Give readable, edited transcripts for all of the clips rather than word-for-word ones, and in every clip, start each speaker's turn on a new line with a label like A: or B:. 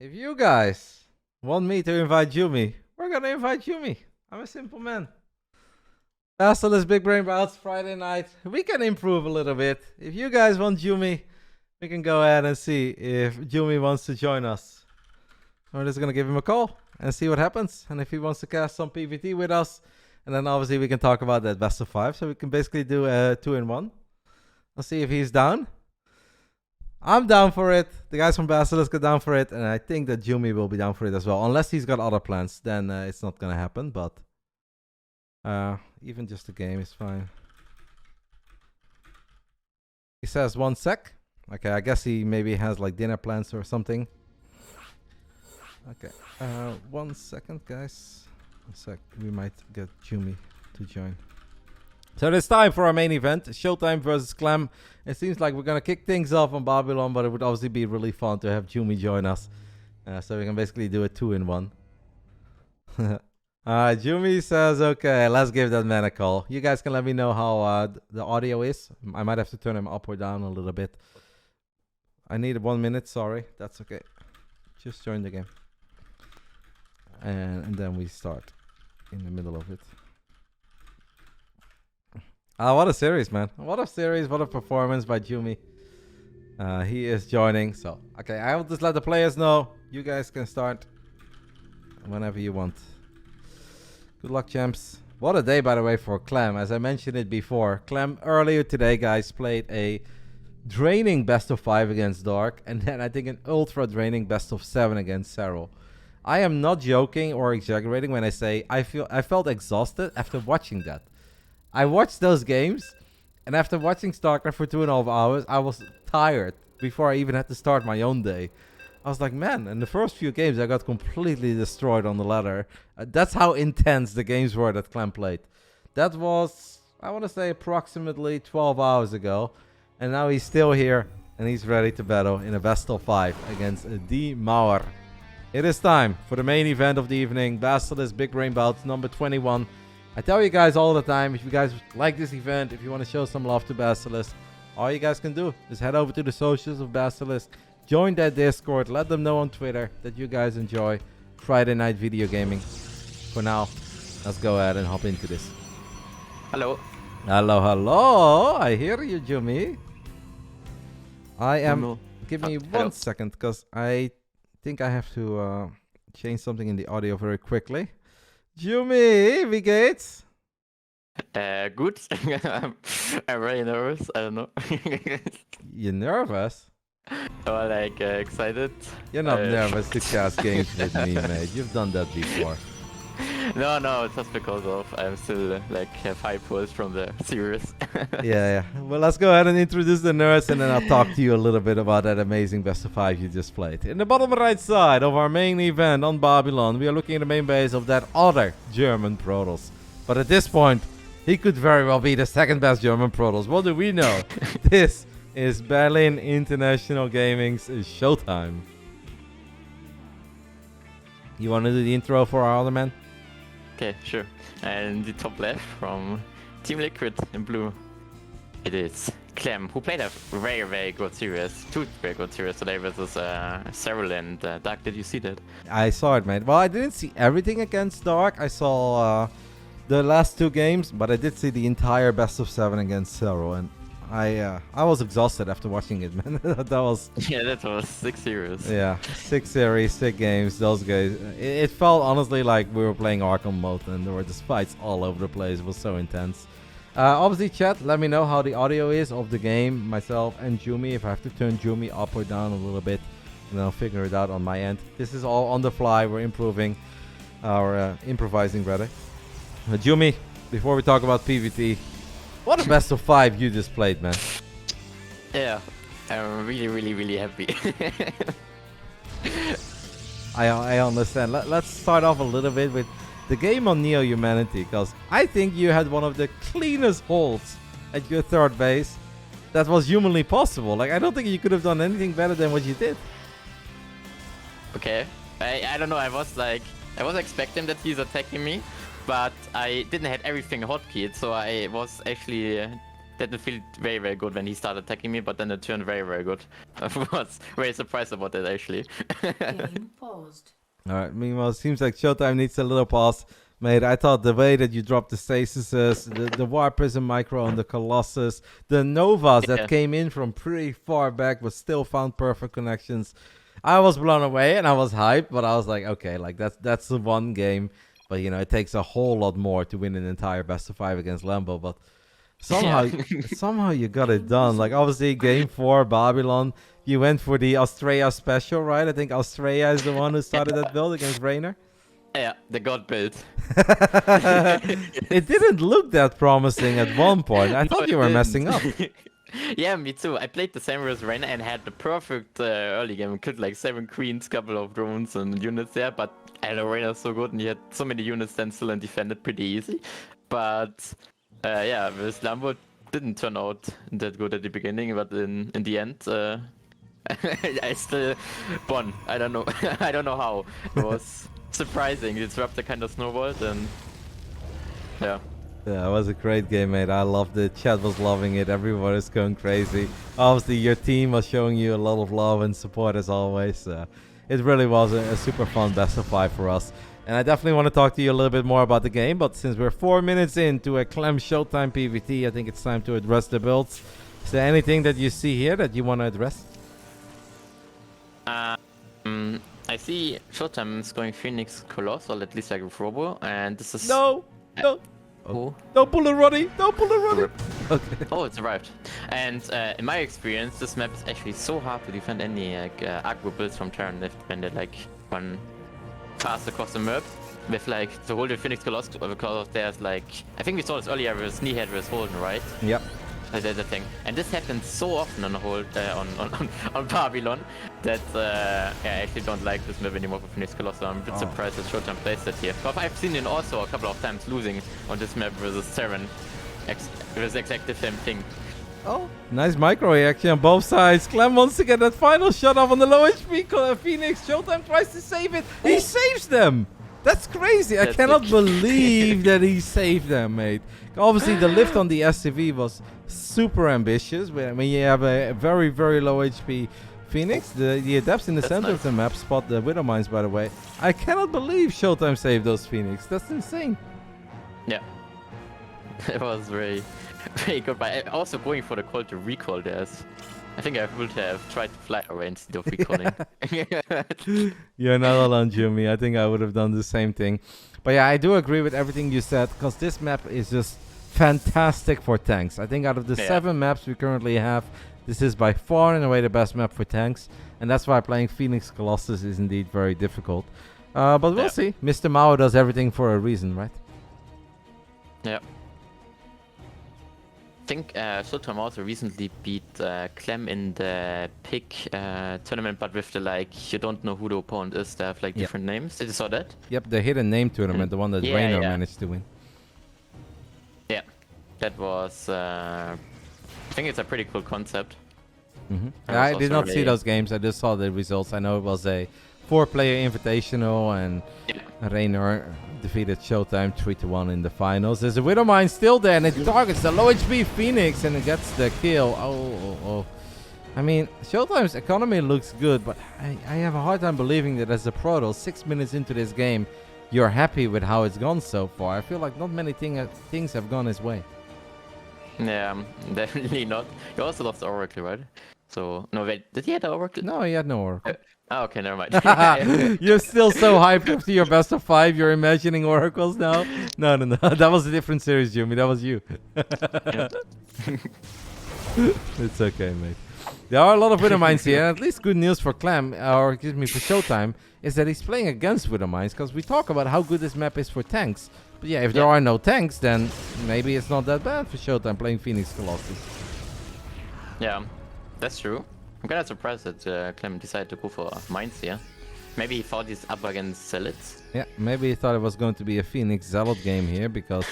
A: If you guys want me to invite Yumi, we're gonna invite Yumi. I'm a simple man. BASILISK Big Brain Bouts Friday night. We can improve a little bit. If you guys want Yumi, we can go ahead and see if Yumi wants to join us. We're just gonna give him a call and see what happens. And if he wants to cast some PvT with us, and then obviously we can talk about that best of 5. So we can basically do a 2-in-1. Let's see if he's down. I'm down for it. The guys from BASILISK are down for it. And I think that Yumi will be down for it as well. Unless he's got other plans, then it's not gonna happen. But even just a game is fine. He says 1 sec. Okay, I guess he maybe has like dinner plans or something. Okay, 1 second, guys. 1 sec. We might get Yumi to join. So it's time for our main event, ShoWTimE versus Clem. It seems like we're gonna kick things off on Babylon, but it would obviously be really fun to have Yumi join us. So we can basically do a 2-in-1. Alright, Yumi says, okay, let's give that man a call. You guys can let me know how the audio is. I might have to turn him up or down a little bit. I need 1 minute, sorry. That's okay. Just join the game. And then we start in the middle of it. What a series, man. What a series, what a performance by Yumi. He is joining, so... Okay, I will just let the players know. You guys can start whenever you want. Good luck, champs. What a day, by the way, for Clem. As I mentioned it before, Clem earlier today, guys, played a draining best of 5 against Dark, and then I think an ultra draining best of 7 against Serral. I am not joking or exaggerating when I say I felt exhausted after watching that. I watched those games, and after watching StarCraft for 2.5 hours, I was tired before I even had to start my own day. I was like, man, in the first few games, I got completely destroyed on the ladder. That's how intense the games were that Clem played. That was, I want to say, approximately 12 hours ago. And now he's still here, and he's ready to battle in a best of 5 against DeMusliM. It is time for the main event of the evening, BASILISK Big Brain Bouts number 21. I tell you guys all the time, if you guys like this event, if you want to show some love to BASILISK, all you guys can do is head over to the socials of BASILISK, join that Discord, let them know on Twitter that you guys enjoy Friday night video gaming. For now, let's go ahead and hop into this.
B: Hello.
A: Hello, hello. I hear you, Yumi. I am...
B: Hello.
A: Give me
B: Hello.
A: 1 second, because I think I have to change something in the audio very quickly. Yumi, wie geht's?
B: Good. I'm really nervous. I don't know.
A: You nervous?
B: Or like excited.
A: You're not nervous to cast games with me, mate. You've done that before.
B: No, it's just because of I'm still like have high pulse from the series.
A: Yeah. Well, let's go ahead and introduce the nerds, and then I'll talk to you a little bit about that amazing best of 5 you just played. In the bottom right side of our main event on Babylon, we are looking at the main base of that other German Protoss. But at this point, he could very well be the second best German Protoss. What do we know? This is Berlin International Gaming's ShoWTimE. You want to do the intro for our other man?
B: Okay, sure. And the top left from Team Liquid in blue, it is Clem, who played a very, very good series. 2 very good series today versus Serral and Dark. Did you see that?
A: I saw it, mate. Well, I didn't see everything against Dark. I saw the last 2 games, but I did see the entire best of 7 against Serral, and I was exhausted after watching it, man. that was...
B: Yeah, that was 6 series.
A: Yeah, 6 series, 6 games, those guys. It felt honestly like we were playing Arkham mode, and there were just fights all over the place. It was so intense. Obviously, chat, let me know how the audio is of the game, myself and Yumi. If I have to turn Yumi up or down a little bit, and I'll figure it out on my end. This is all on the fly. We're improving, improvising rather. Yumi, before we talk about PvT, what a best of 5 you just played, man.
B: Yeah, I'm really, really, really happy.
A: I understand. Let's start off a little bit with the game on Neo Humanity, because I think you had one of the cleanest holds at your third base that was humanly possible. Like, I don't think you could have done anything better than what you did.
B: Okay, I don't know. I was expecting that he's attacking me, but I didn't have everything hotkeyed, so I was actually didn't feel very, very good when he started attacking me, but then it turned very, very good. I was very surprised about that, actually.
C: Game paused.
A: All right. Meanwhile, it seems like ShoWTimE needs a little pause. Mate, I thought the way that you dropped the Stasis, the War Prism Micro on the Colossus, the Novas that came in from pretty far back but still found perfect connections. I was blown away and I was hyped, but I was like, okay, like that's the one game. But, you know, it takes a whole lot more to win an entire best of 5 against Lambo. But somehow you got it done. Like, obviously, game 4, Babylon, you went for the Australia special, right? I think Australia is the one who started that build against Reynor.
B: Yeah, the god build.
A: It didn't look that promising at one point. I thought you were messing up.
B: Yeah, me too. I played the same as Reynor and had the perfect early game. Killed like 7 queens, couple of drones and units there. But I know Reynor's so good and he had so many units stand still and defended pretty easy. But yeah, with Lambo didn't turn out that good at the beginning. But in the end, I still won. I don't know. I don't know how. It was surprising. The disruptor kind of snowballed and yeah.
A: Yeah, it was a great game, mate. I loved it. Chat was loving it. Everyone is going crazy. Obviously, your team was showing you a lot of love and support as always. It really was a super fun best of 5 for us. And I definitely want to talk to you a little bit more about the game. But since we're 4 minutes into a Clem ShoWTimE PvT, I think it's time to address the builds. Is there anything that you see here that you want to address?
B: I see ShoWTimE is going Phoenix Colossal, at least like with Robo, and this is...
A: No! No!
B: Oh.
A: Don't pull it, Roddy! Don't pull it, Roddy! Okay.
B: Oh, it's arrived. And in my experience, this map is actually so hard to defend any like aggro builds from Terran when they like run fast across the map. With like the whole Phoenix Colossal, because there's like... I think we saw this earlier with Sneehead with Holden, right?
A: Yep.
B: That's the thing. And this happens so often on the whole on Babylon that yeah, I actually don't like this map anymore for Phoenix Colossal. I'm a bit surprised that ShoWTimE plays that here. But I've seen it also a couple of times losing on this map versus Terran. It was exactly the same thing.
A: Oh, nice micro reaction on both sides. Clem wants to get that final shot off on the low HP Phoenix. ShoWTimE tries to save it. He saves them. That's crazy. I cannot believe that he saved them, mate. Obviously, the lift on the SCV was super ambitious. When you have a very, very low HP Phoenix, the adepts in the center of the map spot the Widow Mines, by the way. I cannot believe ShoWTimE saved those Phoenix. That's insane.
B: Yeah. It was very, very good. But also going for the call to recall there's... I think I would have tried to fly away instead of recalling.
A: You're not alone, Jimmy. I think I would have done the same thing. But yeah, I do agree with everything you said, because this map is just fantastic for tanks. I think out of the 7 maps we currently have, this is by far and away the best map for tanks. And that's why playing Phoenix Colossus is indeed very difficult. But we'll see. Mr. Mao does everything for a reason, right?
B: Yeah. I think ShoWTimE also recently beat Clem in the pick tournament, but with the like, you don't know who the opponent is. They have like different names. Did you saw that?
A: Yep, the hidden name tournament, the one that Reynor managed to win.
B: Yeah, that was. I think it's a pretty cool concept.
A: I did not see those games. I just saw the results. I know it was a 4-player invitational, and Reynor defeated ShoWTimE 3-1 in the finals. There's a Widow Mine still there, and it targets the low HP Phoenix, and it gets the kill. Oh. I mean, ShoWTimE's economy looks good, but I have a hard time believing that as a Protoss, 6 minutes into this game, you're happy with how it's gone so far. I feel like not many things have gone his way.
B: Yeah, definitely not. He also lost Oracle, right? So, no, wait, did he have the Oracle?
A: No, he had no Oracle.
B: Oh, okay, never mind.
A: You're still so hyped after your best of 5. You're imagining oracles now? No. That was a different series, Jimmy. That was you. It's okay, mate. There are a lot of Widow Mines here. And at least good news for Clem, or excuse me, for ShoWTimE, is that he's playing against Widow Mines, because we talk about how good this map is for tanks. But yeah, if there are no tanks, then maybe it's not that bad for ShoWTimE playing Phoenix Colossus.
B: Yeah, that's true. I'm kind of surprised that Clem decided to go for mines here. Maybe he thought he's up against Zealots.
A: Yeah, maybe he thought it was going to be a Phoenix Zealot game here, because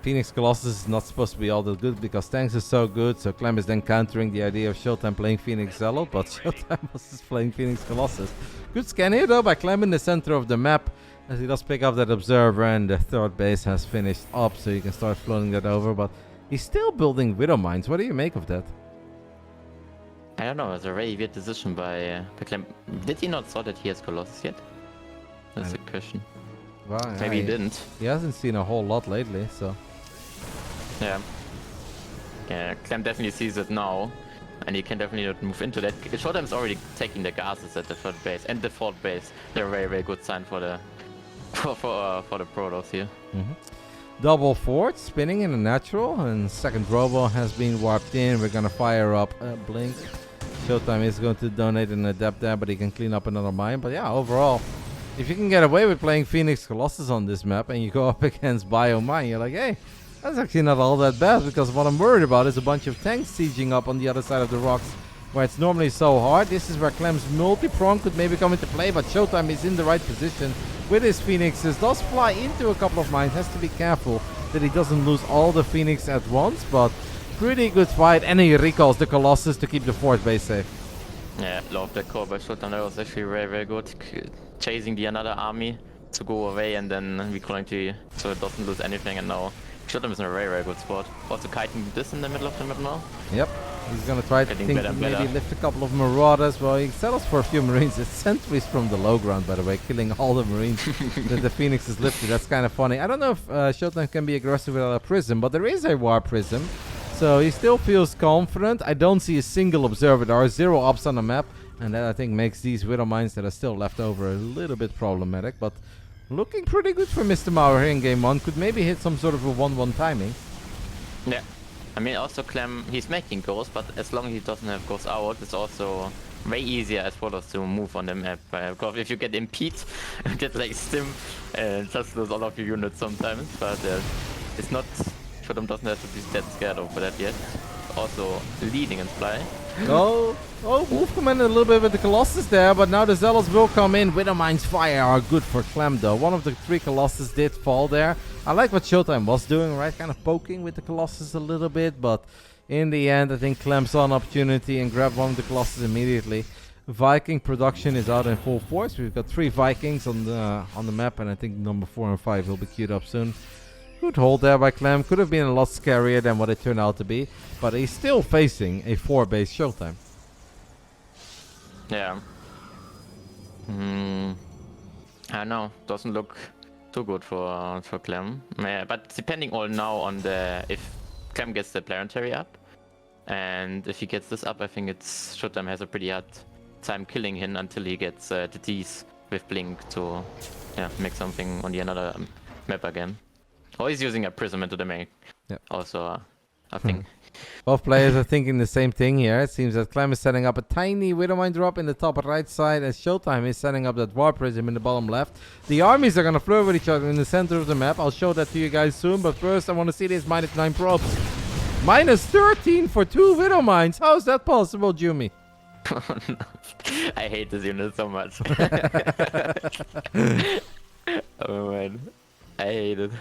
A: Phoenix Colossus is not supposed to be all that good because tanks is so good. So Clem is then countering the idea of ShoWTimE playing Phoenix Zealot, but ShoWTimE was just playing Phoenix Colossus. Good scan here though by Clem in the center of the map, as he does pick up that observer, and the third base has finished up, so you can start floating that over. But He's still building Widow Mines. What do you make of that?
B: I don't know. It's a very weird decision by Clem. Did he not saw that he has Colossus yet? That's the question.
A: Well,
B: Maybe he didn't.
A: He hasn't seen a whole lot lately, so.
B: Yeah. Yeah, Clem definitely sees it now. And he can definitely not move into that. ShoWTimE is already taking the gases at the third base and the fourth base. They're a very, very good sign for the for the Protoss here.
A: Double fort spinning in a natural, and second robo has been warped in. We're gonna fire up a blink. ShoWTimE is going to donate an adept there, but he can clean up another mine. But yeah, overall, if you can get away with playing Phoenix Colossus on this map and you go up against BioMine, you're like, hey, that's actually not all that bad, because what I'm worried about is a bunch of tanks sieging up on the other side of the rocks where it's normally so hard. This is where Clem's multi-prong could maybe come into play, but ShoWTimE is in the right position with his Phoenixes. Does fly into a couple of mines, has to be careful that he doesn't lose all the Phoenix at once, but pretty good fight, and he recalls the Colossus to keep the fourth base safe.
B: Yeah, love that call by ShoWTimE. That was actually very, very good. Chasing the another army to go away and then recalling to so it doesn't lose anything, and now ShoWTimE is in a very, very good spot. Also kiting this in the middle of the map now.
A: Yep. He's gonna try to think maybe lift a couple of Marauders. Well, he settles for a few Marines. It's sentries from the low ground, by the way, killing all the Marines that the Phoenix is lifted. That's kind of funny. I don't know if ShoWTimE can be aggressive without a Prism, but there is a War Prism. So he still feels confident. I don't see a single observer. There are 0 ops on the map, and that I think makes these Widow Mines that are still left over a little bit problematic. But looking pretty good for Mr. Mauer here in game 1. Could maybe hit some sort of a 1-1 timing.
B: Yeah. I mean, also Clem, he's making goals, but as long as he doesn't have goals out, it's also way easier as Protoss to move on the map. Because if you get impede, you get like stim, and just lose all of your units sometimes. But it's not, ShoWTimE doesn't have to be that scared over that yet. Also leading in fly.
A: Oh, move commanded a little bit with the Colossus there, but now the Zealots will come in. Widow Mines fire are good for Clem though. One of the 3 Colossus did fall there. I like what ShoWTimE was doing, right? Kind of poking with the Colossus a little bit, but in the end, I think Clem saw an opportunity and grabbed one of the Colossus immediately. Viking production is out in full force. We've got 3 Vikings on the map, and I think number 4 and 5 will be queued up soon. Good hold there by Clem. Could have been a lot scarier than what it turned out to be, but he's still facing a 4-base ShoWTimE.
B: Yeah. I don't know. Doesn't look too good for Clem. Yeah, but depending all now on if Clem gets the planetary up, and if he gets this up, I think it's ShoWTimE has a pretty hard time killing him until he gets the Ds with Blink to make something on the another map again. Or he's using a Prism into the main.
A: Yep.
B: Also a thing.
A: Both players are thinking the same thing here. It seems that Clem is setting up a tiny Widow Mine drop in the top right side, as ShoWTimE is setting up that War Prism in the bottom left. The armies are going to flirt with each other in the center of the map. I'll show that to you guys soon, but first I want to see this -9 probes. -13 for 2 Widow Mines. How is that possible, Jumi?
B: I hate this unit so much. Oh man, I hate it.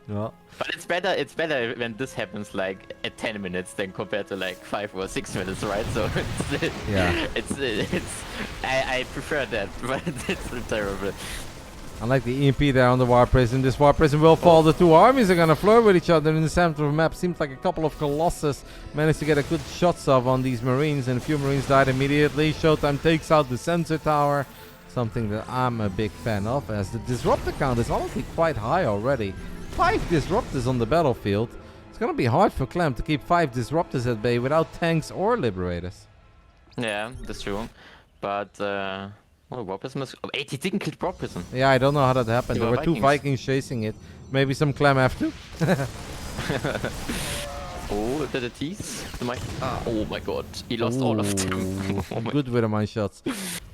A: Well,
B: but it's better when this happens like at 10 minutes than compared to like 5 or 6 minutes, right? So I prefer that, but it's terrible.
A: I like the EMP there on the War Prism. This War Prism will fall. The 2 armies are going to flirt with each other in the center of the map. Seems like a couple of Colossus managed to get a good shots off on these Marines, and a few Marines died immediately. ShoWTimE takes out the sensor tower, something that I'm a big fan of, as the disruptor count is honestly quite high already. 5 disruptors on the battlefield. It's going to be hard for Clem to keep 5 disruptors at bay without tanks or liberators.
B: Yeah, that's true. But War Prism is 80 didn't kill War Prism.
A: Yeah, I don't know how that happened. There were
B: Vikings.
A: 2 Vikings chasing it. Maybe some Clem have to.
B: Oh, the Ts. Oh my god, he lost all of them.
A: Good Widow Mine shots.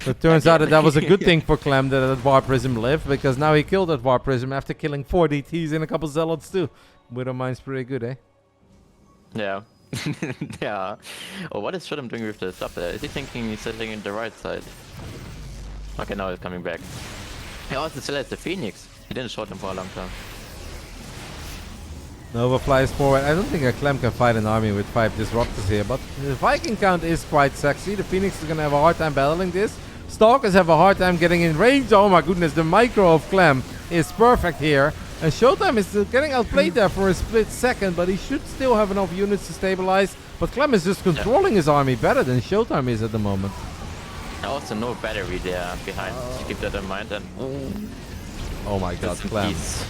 A: So it turns out that was a good thing for Clem that War Prism lived, because now he killed that War Prism after killing 4 DTs and a couple Zealots too. Widow Mine's pretty good, eh?
B: Yeah. Yeah. Oh, what is ShoWTimE doing with this up there? Is he thinking he's settling in the right side? Okay, now he's coming back. He also still has the Phoenix. He didn't shot him for a long time.
A: Nova flies forward. I don't think a Clem can fight an army with 5 disruptors here, but the Viking count is quite sexy. The Phoenix is going to have a hard time battling this. Stalkers have a hard time getting in range. Oh my goodness, the micro of Clem is perfect here. And ShoWTimE is getting outplayed there for a split second, but he should still have enough units to stabilize. But Clem is just controlling his army better than ShoWTimE is at the moment.
B: Also no battery there behind. Keep that in mind. And
A: Oh my god,
B: just in
A: Clem.
B: peace.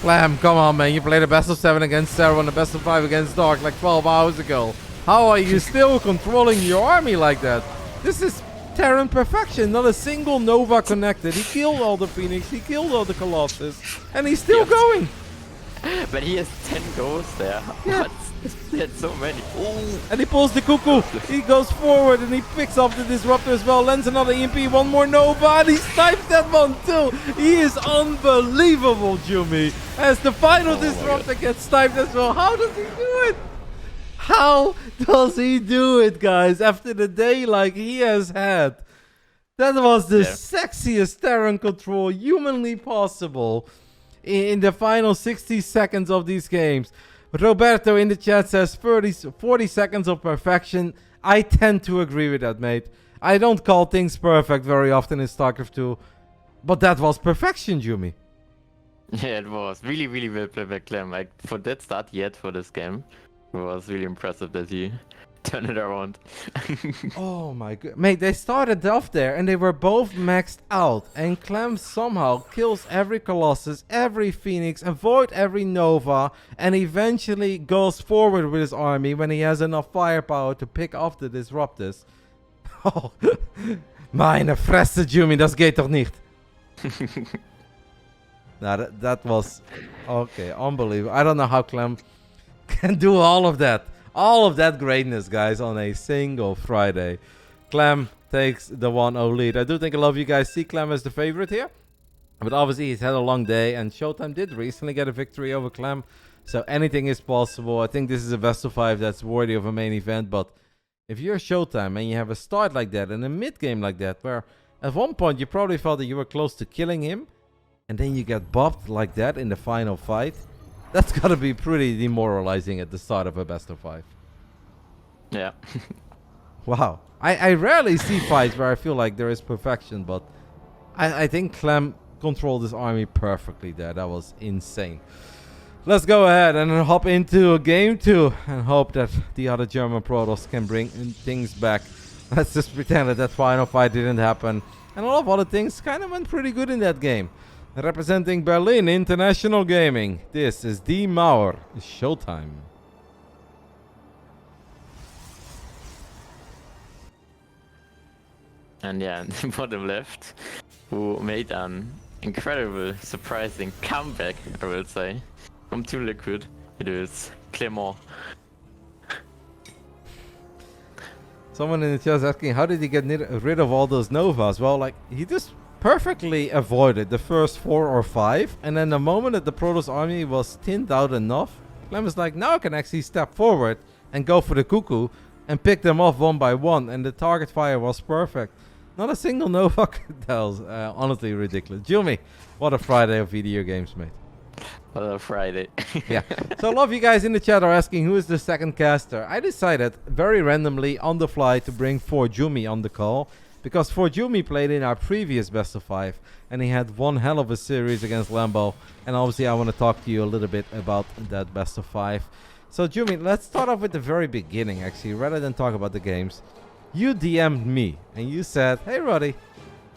A: Clem, come on, man. You played a best of 7 against Serral and a best of 5 against Dark like 12 hours ago. How are you still controlling your army like that? This is Terran perfection. Not a single Nova connected. He killed all the Phoenix. He killed all the Colossus. And he's still going.
B: But he has 10 goals there.
A: Yeah.
B: He had so many. Ooh.
A: And he pulls the cuckoo. He goes forward and he picks off the disruptor as well. Lands another EMP. One more Nova. And he snipes that one too. He is unbelievable, Jumi. As the final disruptor gets sniped as well. How does he do it? How does he do it, guys? After the day like he has had. That was the sexiest Terran control humanly possible in the final 60 seconds of these games. Roberto in the chat says 40 seconds of perfection. I tend to agree with that, mate. I don't call things perfect very often in StarCraft 2. But that was perfection, Jumi.
B: Yeah, it was. Really, really well played by Clem. Like, for that start yet for this game, it was really impressive that he turned it around.
A: Oh my god. Mate, they started off there and they were both maxed out. And Clem somehow kills every Colossus, every Phoenix, avoid every Nova, and eventually goes forward with his army when he has enough firepower to pick off the Disruptors. Oh, meine Fresse, Jumi, das geht doch nicht. Now that was... Okay, unbelievable. I don't know how Clem can do all of that. All of that greatness, guys, on a single Friday. Clem takes the 1-0 lead. I do think a lot of you guys see Clem as the favorite here. But obviously he's had a long day. And ShoWTimE did recently get a victory over Clem. So anything is possible. I think this is a best of 5 that's worthy of a main event. But if you're ShoWTimE and you have a start like that and a mid game like that, where at one point you probably felt that you were close to killing him, and then you get bopped like that in the final fight, that's gotta be pretty demoralizing at the start of a best of 5.
B: Yeah.
A: Wow. I rarely see fights where I feel like there is perfection, but I think Clem controlled his army perfectly there. That was insane. Let's go ahead and hop into game 2 and hope that the other German Protoss can bring things back. Let's just pretend that that final fight didn't happen. And a lot of other things kind of went pretty good in that game. Representing Berlin International Gaming, this is DeMauer, ShoWTimE.
B: And yeah, the bottom left, who made an incredible, surprising comeback, I will say, from Team Liquid. It is Clement.
A: Someone in the chat is asking, how did he get rid of all those Novas? Well, like, he just perfectly avoided the first 4 or 5, and then the moment that the Protoss army was thinned out enough, Clem was like, now I can actually step forward and go for the cuckoo and pick them off one by one, and the target fire was perfect. Not a single Nova. That was honestly ridiculous. Jumi, what a Friday of video games, mate.
B: What a Friday.
A: Yeah. So a lot of you guys in the chat are asking who is the second caster. I decided very randomly on the fly to bring ForJumy on the call, because ForJumy played in our previous best of 5 and he had one hell of a series against Lambo, and obviously I want to talk to you a little bit about that best of 5. So Jumi, let's start off with the very beginning actually, rather than talk about the games. You DM'd me and you said, hey Roddy,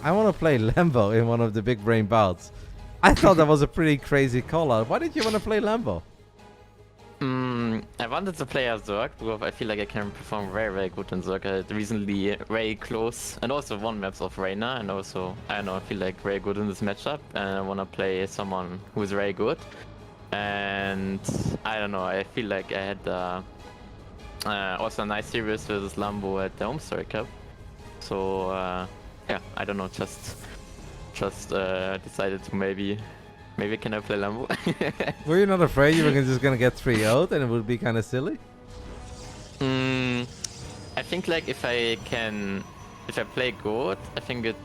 A: I want to play Lambo in one of the Big Brain Bouts. I thought that was a pretty crazy call out. Why did you want to play Lambo?
B: I wanted to play as Zerg because I feel like I can perform very, very good in Zerg. I had recently very close and also won maps of Reynor, and also, I don't know, I feel like very good in this matchup, and I want to play someone who is very good. And I don't know, I feel like I had also a nice series versus Lambo at the Home Story Cup. So yeah, I don't know, just decided to maybe can I play Lambo?
A: Were you not afraid you were just gonna get 3-0'd and it would be kind of silly?
B: I think like if I play good, I think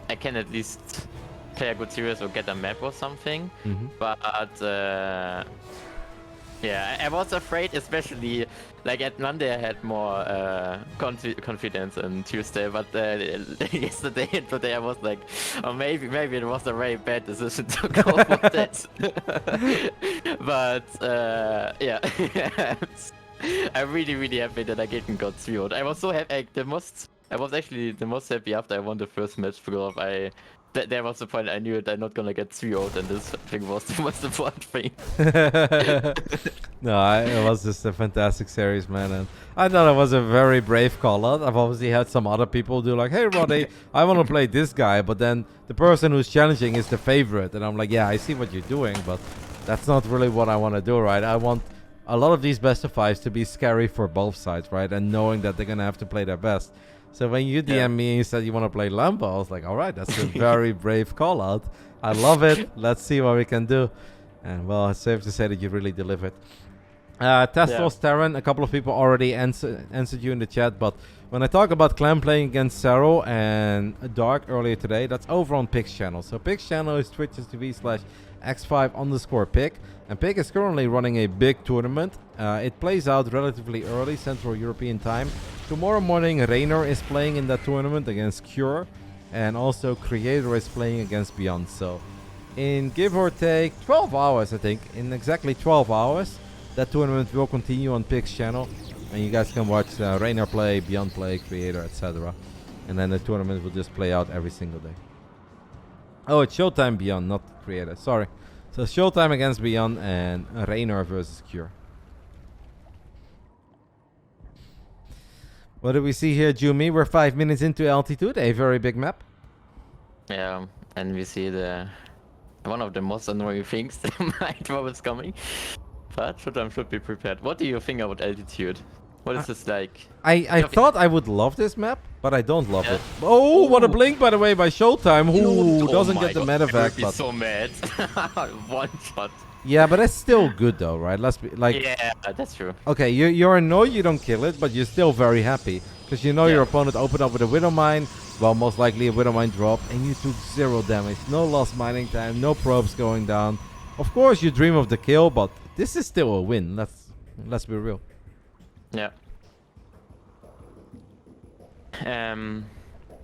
B: I can at least play a good series or get a map or something. But yeah, Yeah, I was afraid, especially like at Monday I had more confidence on Tuesday, but yesterday and today I was like, oh maybe it was a very bad decision to go for that. But yeah, I'm really happy that I didn't got 3-0. I was so happy. I was actually the most happy after I won the first match because there was the point I knew that I'm not gonna get 3-0, and this thing was the most important thing.
A: No, it was just a fantastic series, man, and I thought it was a very brave call out. I've obviously had some other people do like, hey Roddy, I want to play this guy, but then the person who's challenging is the favorite, and I'm like, yeah, I see what you're doing, but that's not really what I want to do, right? I want a lot of these best of fives to be scary for both sides, right? And knowing that they're gonna have to play their best. So when you DM me and you said you want to play Lambo, I was like, all right, that's a very brave call out. I love it. Let's see what we can do. And well, it's safe to say that you really delivered. Teslos Terran, a couple of people already answered you in the chat, but when I talk about Clem playing against Serral and Dark earlier today, that's over on Pig's channel. So Pig's channel is twitch.tv/x5_pig, and Pig is currently running a big tournament. It plays out relatively early, Central European time. Tomorrow morning, Reynor is playing in that tournament against Cure, and also Creator is playing against Beyond. So in give or take 12 hours, I think, in exactly 12 hours, that tournament will continue on Pig's channel, and you guys can watch Reynor play, Beyond play, Creator, etc. And then the tournament will just play out every single day. Oh, it's ShoWTimE Beyond, not Creator. Sorry. So ShoWTimE against Beyond and Reynor versus Cure. What do we see here, Jumi? We're 5 minutes into Altitude, a very big map.
B: Yeah, and we see one of the most annoying things that might was coming. But ShoWTimE should be prepared. What do you think about Altitude? What is this like?
A: I thought I would love this map, but I don't love it. Oh, what a blink, by the way, by ShoWTimE, who doesn't get the medevac.
B: I would be so mad. One shot.
A: Yeah, but that's still good though, right? Let's be like.
B: Yeah, that's true.
A: Okay, you're annoyed you don't kill it, but you're still very happy because you know your opponent opened up with a Widow Mine. Well, most likely a Widow Mine drop, and you took 0 damage, no lost mining time, no probes going down. Of course, you dream of the kill, but this is still a win. Let's be real.
B: Yeah. Yeah,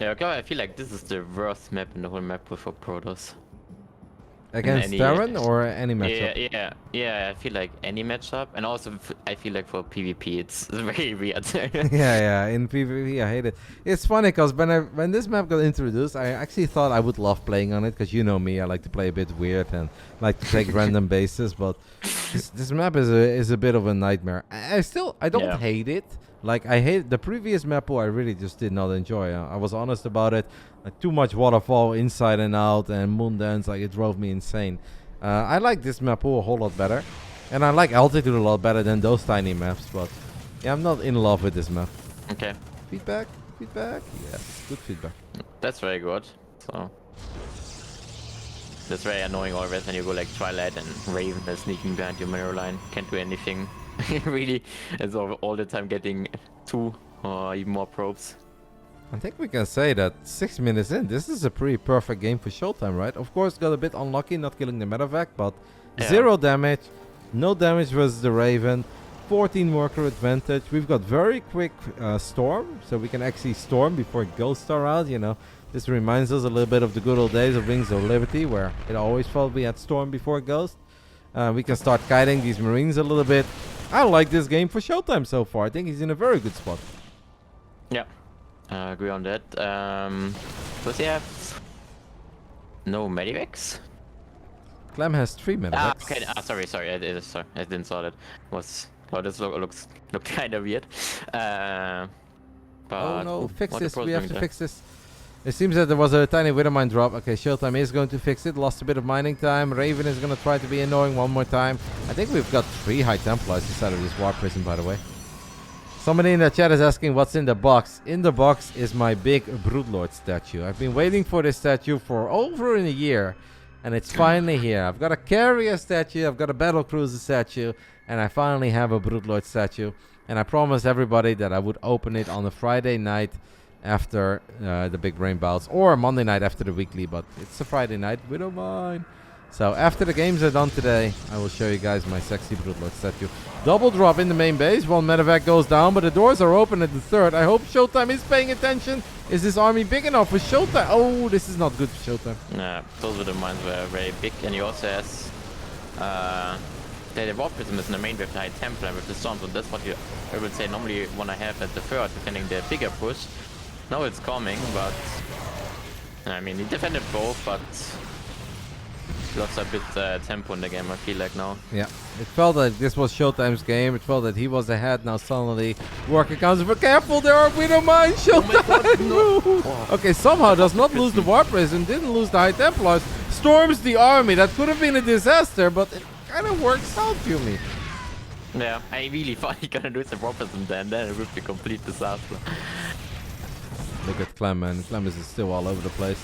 B: okay, I feel like this is the worst map in the whole map for Protoss.
A: Against Terran or any matchup?
B: Yeah, I feel like any matchup, and also I feel like for PvP it's very weird.
A: yeah, in PvP I hate it. It's funny because when this map got introduced, I actually thought I would love playing on it because you know me, I like to play a bit weird and like to take random bases, but this map is a bit of a nightmare. I don't hate it. Like, I hate the previous map pool. I really just did not enjoy. I was honest about it. Like, too much waterfall inside and out and moon dance. Like, it drove me insane. I like this map pool a whole lot better. And I like Altitude a lot better than those tiny maps. But, yeah, I'm not in love with this map.
B: Okay.
A: Feedback? Feedback? Yes, good feedback.
B: That's very good. So, that's very annoying always when you go like Twilight and Raven is sneaking behind your mirror line. Can't do anything. Really, it's all the time getting 2 or even more probes.
A: I think we can say that 6 minutes in, this is a pretty perfect game for ShoWTimE, right? Of course, got a bit unlucky not killing the medevac, but 0 damage, no damage versus the Raven, 14 worker advantage. We've got very quick storm, so we can actually storm before ghosts are out, you know. This reminds us a little bit of the good old days of Wings of Liberty, where it always felt we had storm before ghost. We can start kiting these Marines a little bit. I like this game for ShoWTimE so far. I think he's in a very good spot.
B: Yeah, I agree on that. Does he have no medivacs?
A: Clem has 3 medivacs.
B: Okay. Sorry. I didn't saw that. This looks kind of weird. But
A: oh no! Fix this. We have to fix this. It seems that there was a tiny Widow Mine drop. Okay, ShoWTimE is going to fix it. Lost a bit of mining time. Raven is going to try to be annoying one more time. I think we've got 3 High Templars inside of this War Prison, by the way. Somebody in the chat is asking what's in the box. In the box is my big Broodlord statue. I've been waiting for this statue for over a year, and it's finally here. I've got a carrier statue, I've got a battlecruiser statue, and I finally have a Broodlord statue. And I promised everybody that I would open it on a Friday night after the Big Brain Bouts, or Monday night after the weekly, but it's a Friday night. Widow Mine. So after the games are done today, I will show you guys my sexy brutal statue. Double drop in the main base. One medevac goes down, but the doors are open at the third. I hope ShoWTimE is paying attention. Is this army big enough for ShoWTimE? Oh, this is not good for ShoWTimE.
B: Yeah, those were the mines were very big, and he also has the warp prism is in the main with the High Templar with the storms, and that's what you I would say normally want to have at the third, defending the bigger push. Now it's coming, but I mean he defended both, but lost a bit tempo in the game, I feel like now.
A: Yeah, it felt like this was ShoWTimE's game. It felt that he was ahead. Now suddenly working comes. But careful, there are Widow Mines. ShoWTimE move. Okay, somehow does not lose the Warp Prism, didn't lose the High Templars. Storms the army. That could have been a disaster, but it kind of works out for me.
B: Yeah, I really thought he gonna lose the Warp Prism then it would be a complete disaster.
A: Look at Clem, man. Clem is still all over the place.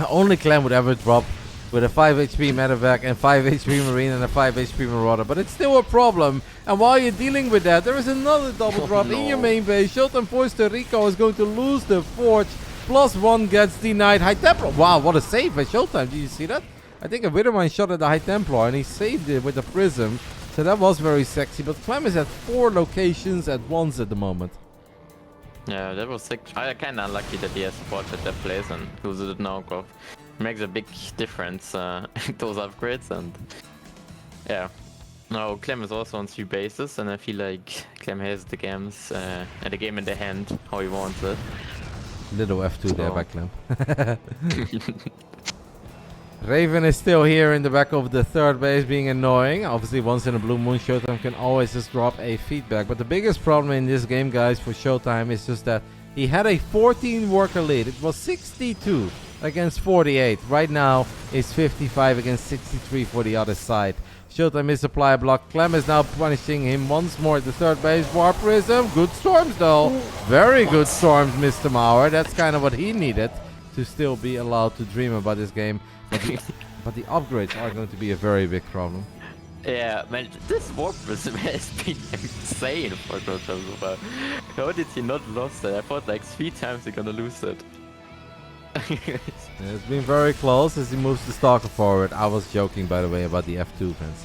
A: Only Clem would ever drop with a 5 HP medevac and 5 HP marine and a 5 HP marauder, but it's still a problem. And while you're dealing with that, there is another double drop in your main base. ShoWTimE Puerto Rico is going to lose the forge. +1 gets denied. High Templar. Wow, what a save by ShoWTimE. Did you see that? I think a Widowmine shot at the High Templar and he saved it with the prism. So that was very sexy. But Clem is at 4 locations at once at the moment.
B: Yeah, that was sick. I kinda unlucky that he has support at that place and loses it now. Makes a big difference those upgrades, and yeah. Now Clem is also on 3 bases, and I feel like Clem has the games the game in the hand how he wants it.
A: Little F2 there by Clem. Raven is still here in the back of the third base being annoying. Obviously once in a blue moon, ShoWTimE can always just drop a feedback. But the biggest problem in this game, guys, for ShoWTimE is just that he had a 14 worker lead. It was 62 against 48. Right now it's 55 against 63 for the other side. ShoWTimE misapply a block. Clem is now punishing him once more at the third base. Warp Prism. Good storms though. Very good storms, Mr. Mauer. That's kind of what he needed to still be allowed to dream about this game. But the upgrades are going to be a very big problem.
B: Yeah, man, this Warp Prism has been insane for Protoss. How did he not lose it? I thought like 3 times he's gonna lose it.
A: It's been very close as he moves the Stalker forward. I was joking, by the way, about the F2 fence.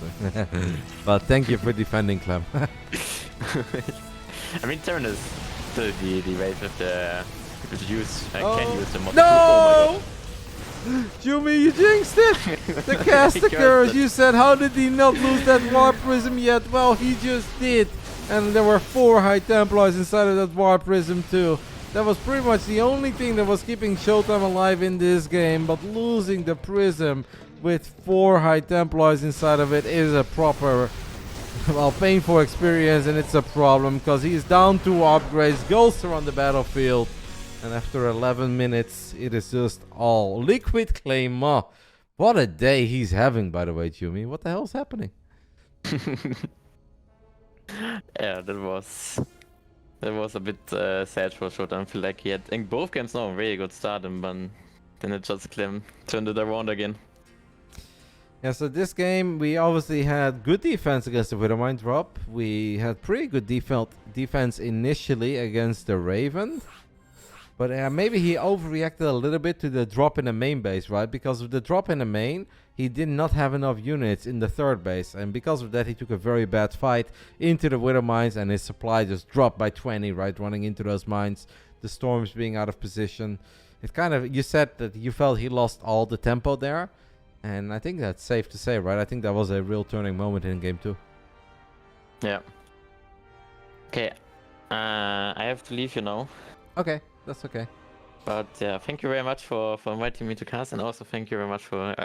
A: But thank you for defending, Clem.
B: I mean, Terran is still the wave with the use. I can use the mod.
A: No!
B: Oh
A: Jumi, you jinxed it! The caster curse, you said, how did he not lose that Warp Prism yet? Well, he just did. And there were 4 High Templars inside of that Warp Prism too. That was pretty much the only thing that was keeping ShoWTimE alive in this game. But losing the Prism with 4 High Templars inside of it is a proper, well, painful experience. And it's a problem because he's down 2 upgrades, Ghosts are on the battlefield. And after 11 minutes, it is just all liquid claim. What a day he's having, by the way, Jumi. What the hell's happening?
B: Yeah, that was a bit sad for ShoWTimE. I feel like he had in both games now a very good start, and then it just turned it around again.
A: Yeah, so this game we obviously had good defense against the Widowmine drop. We had pretty good defense initially against the Raven. But maybe he overreacted a little bit to the drop in the main base, right? Because of the drop in the main, he did not have enough units in the third base. And because of that, he took a very bad fight into the Widow Mines. And his supply just dropped by 20, right? Running into those mines. The storms being out of position. It kind of, you said that you felt he lost all the tempo there. And I think that's safe to say, right? I think that was a real turning moment in game 2.
B: Yeah. Okay. I have to leave you now.
A: Okay. That's okay.
B: But yeah, thank you very much for inviting me to cast, and also thank you very much for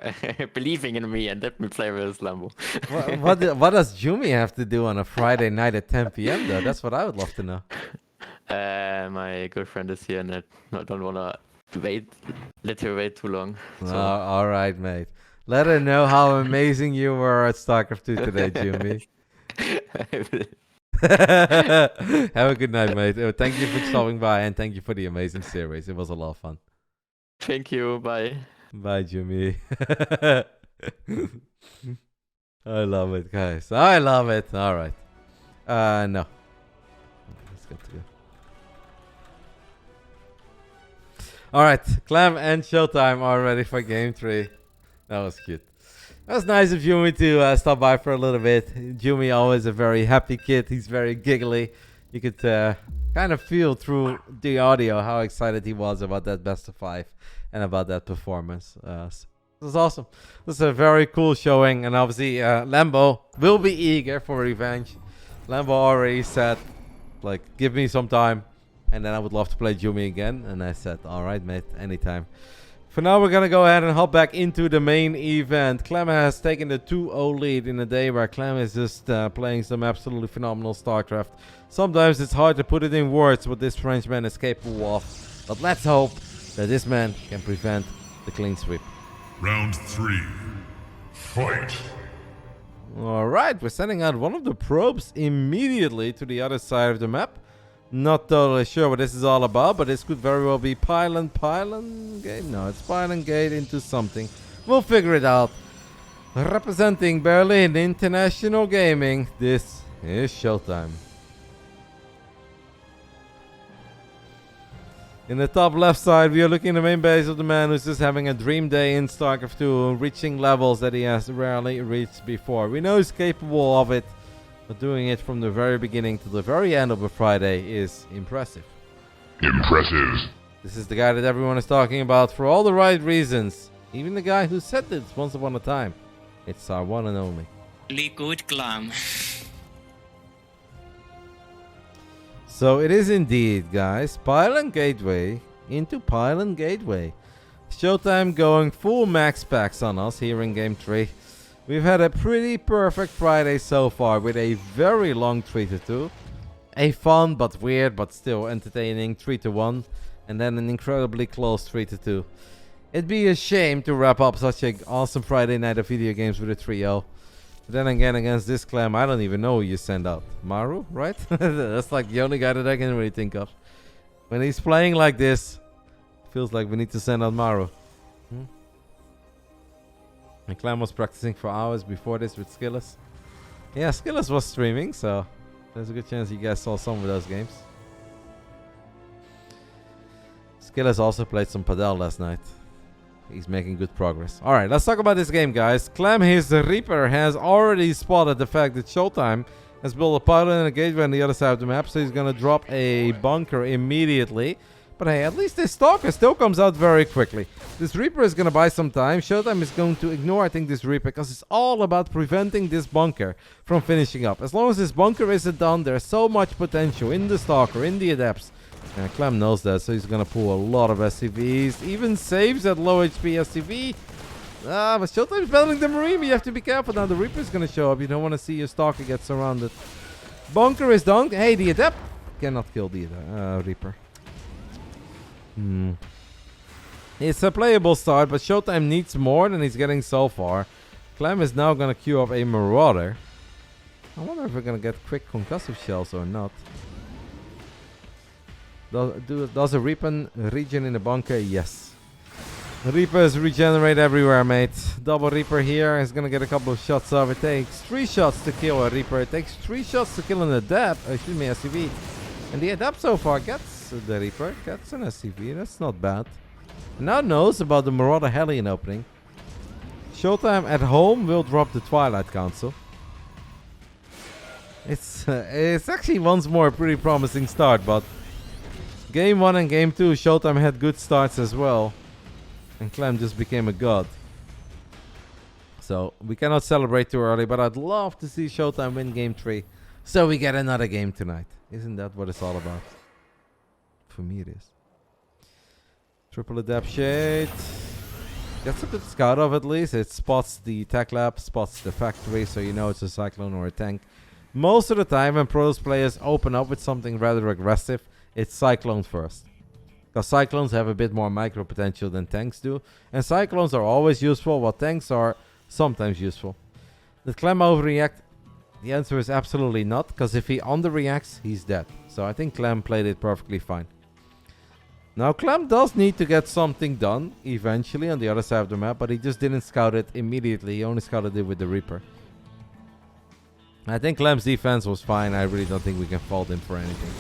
B: believing in me and let me play with Lambo.
A: What does Jumi have to do on a Friday night at 10 p.m. though? That's what I would love to know.
B: My girlfriend is here, and I don't wanna let her wait too long. So.
A: All right, mate. Let her know how amazing you were at StarCraft 2 today, Jumi. Have a good night, mate. Thank you for stopping by and thank you for the amazing series. It was a lot of fun.
B: Thank you. Bye.
A: Bye, Jimmy. I love it, guys. I love it. All right. No. Let's get to go. All right. Clem and ShoWTimE are ready for game 3. That was cute. That's nice of Jumi to stop by for a little bit. Jumi always a very happy kid. He's very giggly. You could kind of feel through the audio how excited he was about that best of 5 and about that performance. This is awesome. This is a very cool showing, and obviously Lambo will be eager for revenge. Lambo already said, like, give me some time, and then I would love to play Jumi again. And I said, all right, mate, anytime. For now, we're going to go ahead and hop back into the main event. Clem has taken the 2-0 lead in a day where Clem is just playing some absolutely phenomenal StarCraft. Sometimes it's hard to put it in words what this Frenchman is capable of. But let's hope that this man can prevent the clean sweep.
D: Round 3. Fight.
A: Alright, we're sending out one of the probes immediately to the other side of the map. Not totally sure what this is all about, but this could very well be pylon gate? No, it's pylon gate into something. We'll figure it out. Representing Berlin International Gaming, this is ShoWTimE. In the top left side, we are looking at the main base of the man who's just having a dream day in StarCraft 2, reaching levels that he has rarely reached before. We know he's capable of it. But doing it from the very beginning to the very end of a Friday is impressive.
D: Impressive.
A: This is the guy that everyone is talking about for all the right reasons. Even the guy who said this once upon a time. It's our one and only.
E: Really good, Clem.
A: So it is indeed, guys. Pylon Gateway into Pylon Gateway. ShoWTimE going full MaxPax on us here in Game 3. We've had a pretty perfect Friday so far with a very long 3-2. A fun but weird but still entertaining 3-1. And then an incredibly close 3-2. It'd be a shame to wrap up such an awesome Friday night of video games with a 3-0. But then again, against this Clem, I don't even know who you send out. Maru, right? That's like the only guy that I can really think of. When he's playing like this, it feels like we need to send out Maru. And Clem was practicing for hours before this with SKillous. Yeah, SKillous was streaming, so there's a good chance you guys saw some of those games. SKillous also played some Padel last night. He's making good progress. Alright, let's talk about this game, guys. Clem, his Reaper, has already spotted the fact that ShoWTimE has built a pylon and a gateway on the other side of the map, so he's gonna drop a bunker immediately. But hey, at least this Stalker still comes out very quickly. This Reaper is going to buy some time. ShoWTimE is going to ignore, I think, this Reaper, because it's all about preventing this bunker from finishing up. As long as this bunker isn't done, there's so much potential in the Stalker, in the Adepts. And Clem knows that, so he's going to pull a lot of SCVs. Even saves at low HP SCV. But ShoWTimE is battling the Marine. You have to be careful now. The Reaper is going to show up. You don't want to see your Stalker get surrounded. Bunker is done. Hey, the Adept cannot kill the Reaper. It's a playable start, but ShoWTimE needs more than he's getting so far. Clem is now going to queue up a Marauder. I wonder if we're going to get quick concussive shells or not. Does a Reaper regen in the bunker? Yes. Reapers regenerate everywhere, mate. Double Reaper here is going to get a couple of shots off. It takes 3 shots to kill a Reaper. It takes 3 shots to kill an Adept. Excuse me, SCV. And the Adept so far gets the Reaper, gets an SCV. That's not bad. And now knows about the Marauder Hellion opening. ShoWTimE at home will drop the Twilight Council. It's actually once more a pretty promising start, but Game 1 and Game 2, ShoWTimE had good starts as well. And Clem just became a god. So we cannot celebrate too early, but I'd love to see ShoWTimE win Game 3. So we get another game tonight. Isn't that what it's all about? For me it is. Triple Adept Shade. Gets a good scout off at least. It spots the tech lab, spots the factory, so you know it's a Cyclone or a tank. Most of the time when Protoss players open up with something rather aggressive, it's Cyclone first. Because Cyclones have a bit more micro potential than tanks do. And Cyclones are always useful, while tanks are sometimes useful. Did Clem overreact? The answer is absolutely not, because if he underreacts, he's dead. So I think Clem played it perfectly fine. Now Clem does need to get something done eventually on the other side of the map, but he just didn't scout it immediately. He only scouted it with the Reaper. I think Clem's defense was fine. I really don't think we can fault him for anything.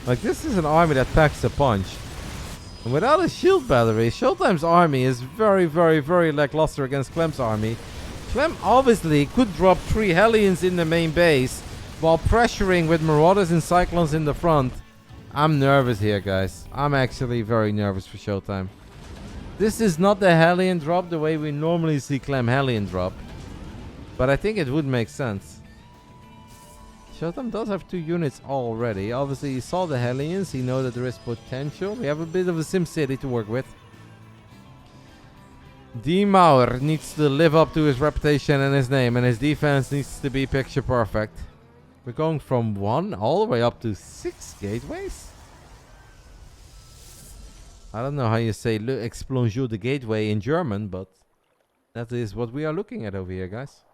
A: Like, this is an army that packs a punch. And without a shield battery, ShoWTimE's army is very, very, very lackluster against Clem's army. Clem obviously could drop 3 Hellions in the main base while pressuring with Marauders and Cyclones in the front. I'm nervous here, guys. I'm actually very nervous for ShoWTimE. This is not the Hellion drop the way we normally see Clem Hellion drop. But I think it would make sense. ShoWTimE does have 2 units already. Obviously, he saw the Hellions. He knows that there is potential. We have a bit of a SimCity to work with. D-Mauer needs to live up to his reputation and his name. And his defense needs to be picture perfect. We're going from 1 all the way up to 6 gateways. I don't know how you say "le explosion the gateway" in German, but that is what we are looking at over here, guys.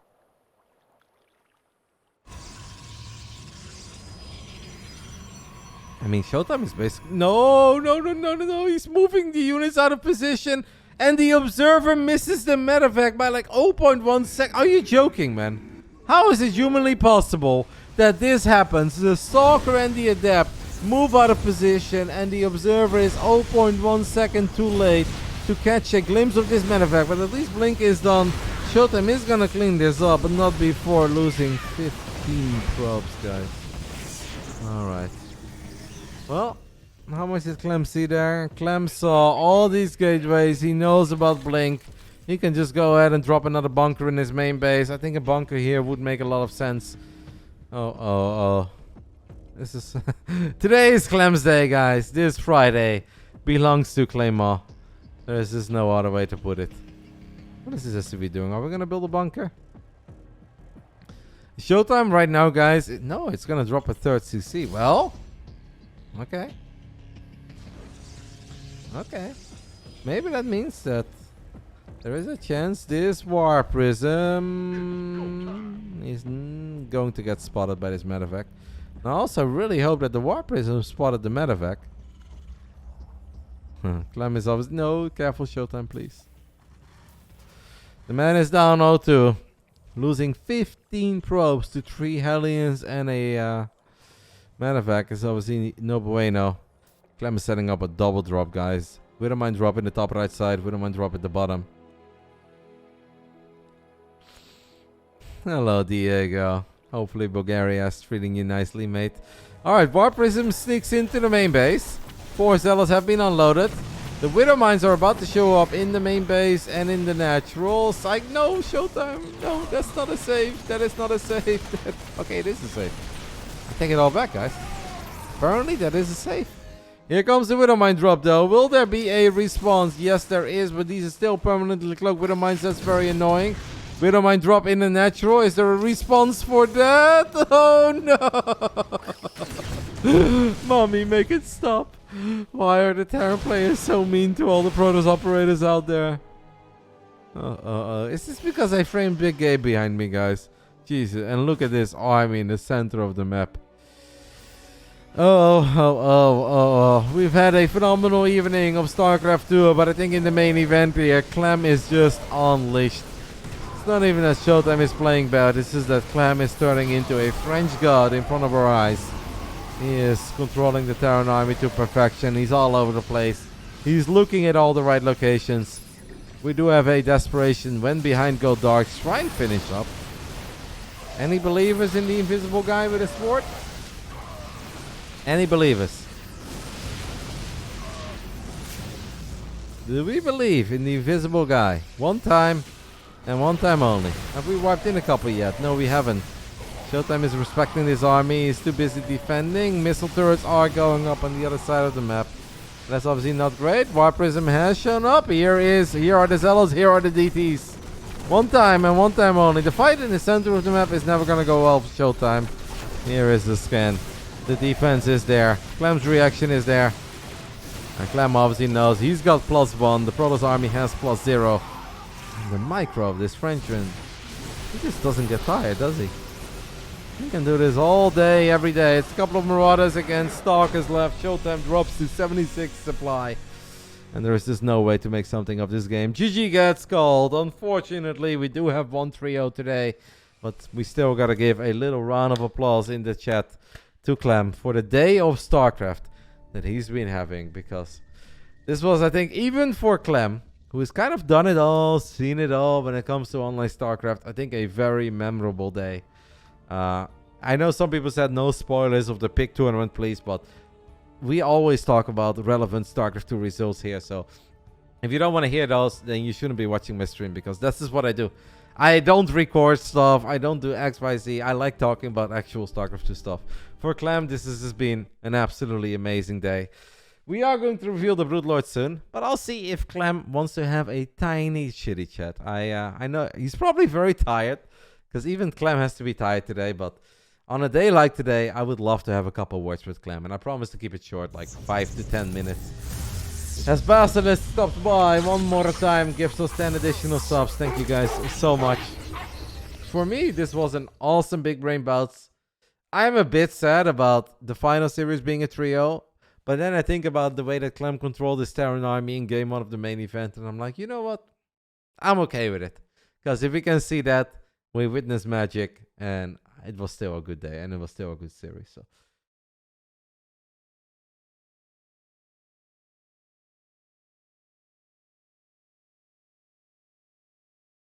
A: I mean, ShoWTimE is basically... No. He's moving the units out of position. And the Observer misses the medevac by like 0.1 sec. Are you joking, man? How is it humanly possible that this happens? The Stalker and the Adept move out of position. And the Observer is 0.1 second too late to catch a glimpse of this medevac. But at least Blink is done. ShoWTimE is going to clean this up. But not before losing 15 probes, guys. Alright. Well, how much did Clem see there? Clem saw all these gateways. He knows about Blink. He can just go ahead and drop another bunker in his main base. I think a bunker here would make a lot of sense. Oh. This is... Today is Clem's day, guys. This Friday belongs to Claymore. There's just no other way to put it. What is this SUV doing? Are we going to build a bunker? ShoWTimE right now, guys. No, it's going to drop a 3rd CC. Well... Okay. Maybe that means that there is a chance this War Prism is going to get spotted by this medevac. I also really hope that the War Prism spotted the medevac. Clem is always... No, careful ShoWTimE, please. The man is down 0-2. Losing 15 probes to 3 Hellions and a... medevac is obviously no bueno. Clem is setting up a double drop, guys. We don't mind dropping the top right side. We don't mind dropping the bottom. Hello, Diego. Hopefully Bulgaria is treating you nicely, mate. Alright, War Prism sneaks into the main base. 4 Zealots have been unloaded. The Widow Mines are about to show up in the main base and in the natural. Psych, no, ShoWTimE. No, that's not a save. That is not a save. Okay, it is a save. I take it all back, guys. Apparently, that is a save. Here comes the Widow Mine drop, though. Will there be a response? Yes, there is, but these are still permanently cloaked Widow Mines. That's very annoying. Widow Mine drop in the natural. Is there a response for that? Oh, no. Mommy, make it stop. Why are the Terran players so mean to all the Protoss operators out there? Is this because I framed Big Gay behind me, guys? Jesus, and look at this army in the center of the map. We've had a phenomenal evening of StarCraft 2, but I think in the main event here, Clem is just unleashed. It's not even that ShoWTimE is playing bad, it's just that Clem is turning into a French god in front of our eyes. He is controlling the Terran army to perfection. He's all over the place. He's looking at all the right locations. We do have a desperation when behind go dark. Shrine finish up. Any believers in the invisible guy with a sword? Any believers? Do we believe in the invisible guy? One time and one time only. Have we wiped in a couple yet? No, we haven't. ShoWTimE is respecting this army. He's too busy defending. Missile turrets are going up on the other side of the map. That's obviously not great. War Prism has shown up. Here are the Zealots. Here are the DTs. One time and one time only. The fight in the center of the map is never going to go well for ShoWTimE. Here is the scan. The defense is there. Clem's reaction is there. And Clem obviously knows he's got +1. The Protoss army has +0. And the micro of this Frenchman. He just doesn't get tired, does he? He can do this all day, every day. It's a couple of Marauders against Stalkers left. ShoWTimE drops to 76 supply. And there is just no way to make something of this game. GG gets called. Unfortunately, we do have 1-3-0 today. But we still got to give a little round of applause in the chat to Clem for the day of StarCraft that he's been having. Because this was, I think, even for Clem, who has kind of done it all, seen it all when it comes to online StarCraft. I think a very memorable day. I know some people said no spoilers of the pick tournament, please, but we always talk about relevant StarCraft 2 results here. So if you don't want to hear those, then you shouldn't be watching my stream, because this is what I do. I don't record stuff. I don't do X, Y, Z. I like talking about actual StarCraft 2 stuff. For Clem, this has been an absolutely amazing day. We are going to reveal the Broodlord soon, but I'll see if Clem wants to have a tiny shitty chat. I know he's probably very tired, because even Clem has to be tired today, but on a day like today, I would love to have a couple words with Clem, and I promise to keep it short, like 5 to 10 minutes. As Basilisk stops by one more time, gives us 10 additional subs. Thank you guys so much. For me, this was an awesome Big Brain Bouts. I'm a bit sad about the final series being a trio, but then I think about the way that Clem controlled his Terran army in game 1 of the main event, and I'm like, you know what? I'm okay with it. Because if we can see that, we witnessed magic, and it was still a good day, and it was still a good series. So